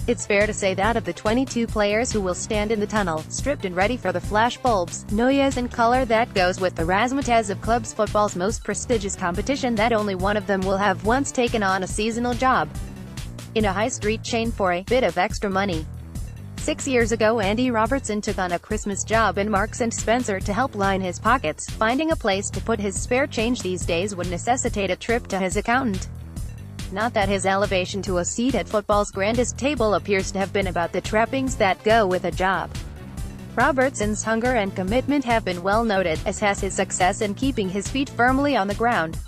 It's fair to say that of the 22 players who will stand in the tunnel, stripped and ready for the flashbulbs, noise and color that goes with the razzmatazz of clubs football's most prestigious competition, that only one of them will have once taken on a seasonal job in a high street chain for a bit of extra money. 6 years ago, Andy Robertson took on a Christmas job in Marks & Spencer to help line his pockets. Finding a place to put his spare change these days would necessitate a trip to his accountant. Not that his elevation to a seat at football's grandest table appears to have been about the trappings that go with a job. Robertson's hunger and commitment have been well noted, as has his success in keeping his feet firmly on the ground.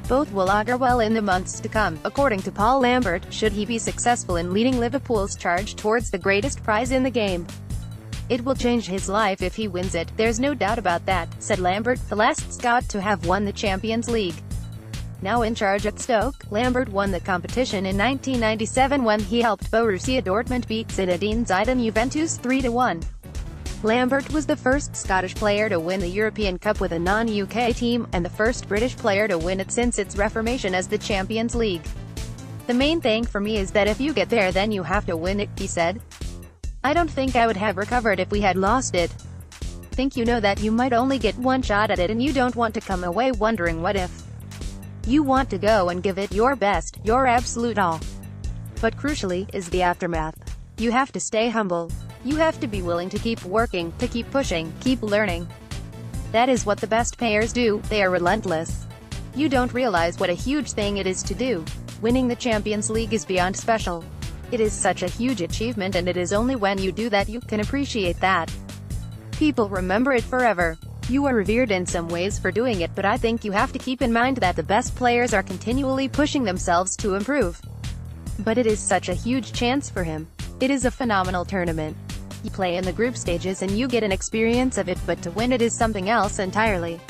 Both will augur well in the months to come, according to Paul Lambert, should he be successful in leading Liverpool's charge towards the greatest prize in the game. "It will change his life if he wins it, there's no doubt about that," said Lambert, the last Scot to have won the Champions League. Now in charge at Stoke, Lambert won the competition in 1997 when he helped Borussia Dortmund beat Zinedine Zidane Juventus 3-1. Lambert was the first Scottish player to win the European Cup with a non-UK team, and the first British player to win it since its reformation as the Champions League. "The main thing for me is that if you get there then you have to win it," he said. "I don't think I would have recovered if we had lost it. I think you know that you might only get one shot at it and you don't want to come away wondering what if. You want to go and give it your best, your absolute all. But crucially, is the aftermath. You have to stay humble. You have to be willing to keep working, to keep pushing, keep learning. That is what the best players do, they are relentless. You don't realize what a huge thing it is to do. Winning the Champions League is beyond special. It is such a huge achievement, and it is only when you do that you can appreciate that. People remember it forever. You are revered in some ways for doing it, but I think you have to keep in mind that the best players are continually pushing themselves to improve. But it is such a huge chance for him. It is a phenomenal tournament. You play in the group stages and you get an experience of it, but to win it is something else entirely.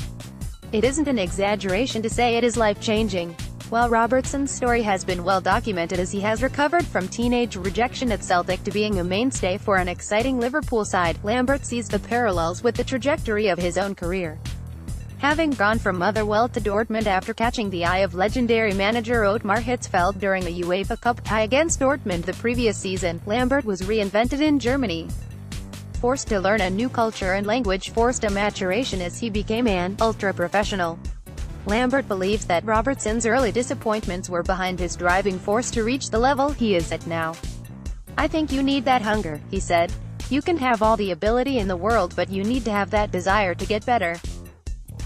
It isn't an exaggeration to say it is life-changing." While Robertson's story has been well documented as he has recovered from teenage rejection at Celtic to being a mainstay for an exciting Liverpool side, Lambert sees the parallels with the trajectory of his own career. Having gone from Motherwell to Dortmund after catching the eye of legendary manager Ottmar Hitzfeld during a UEFA Cup tie against Dortmund the previous season, Lambert was reinvented in Germany. Forced to learn a new culture and language, forced a maturation as he became an ultra-professional. Lambert believes that Robertson's early disappointments were behind his driving force to reach the level he is at now. "I think you need that hunger," he said. "You can have all the ability in the world, but you need to have that desire to get better."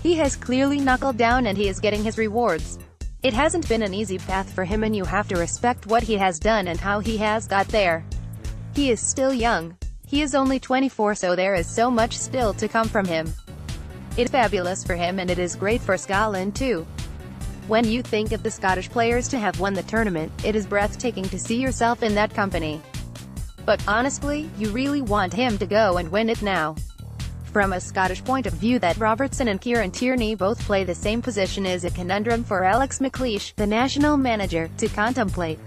He has clearly knuckled down and he is getting his rewards. It hasn't been an easy path for him, and you have to respect what he has done and how he has got there. He is still young. He is only 24, so there is so much still to come from him. It's fabulous for him, and it is great for Scotland too. When you think of the Scottish players to have won the tournament, it is breathtaking to see yourself in that company. But honestly, you really want him to go and win it now. From a Scottish point of view, that Robertson and Kieran Tierney both play the same position is a conundrum for Alex McLeish, the national manager, to contemplate.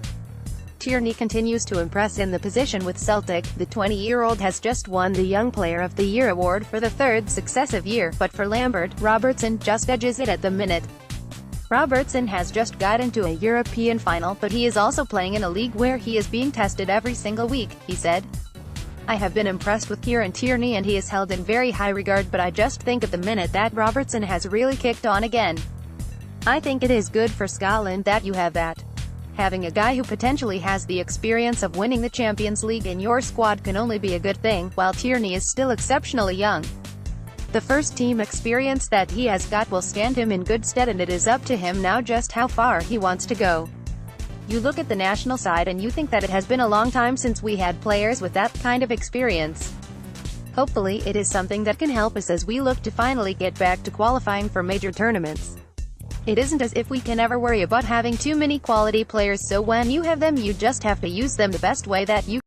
Tierney continues to impress in the position with Celtic. The 20-year-old has just won the Young Player of the Year award for the third successive year, but for Lambert, Robertson just edges it at the minute. Robertson has just got into a European final, but he is also playing in a league where he is being tested every single week, he said. "I have been impressed with Kieran Tierney and he is held in very high regard, but I just think at the minute that Robertson has really kicked on again. I think it is good for Scotland that you have that. Having a guy who potentially has the experience of winning the Champions League in your squad can only be a good thing, while Tierney is still exceptionally young. The first-team experience that he has got will stand him in good stead, and it is up to him now just how far he wants to go." You look at the national side and you think that it has been a long time since we had players with that kind of experience. Hopefully, it is something that can help us as we look to finally get back to qualifying for major tournaments. It isn't as if we can ever worry about having too many quality players, so when you have them you just have to use them the best way that you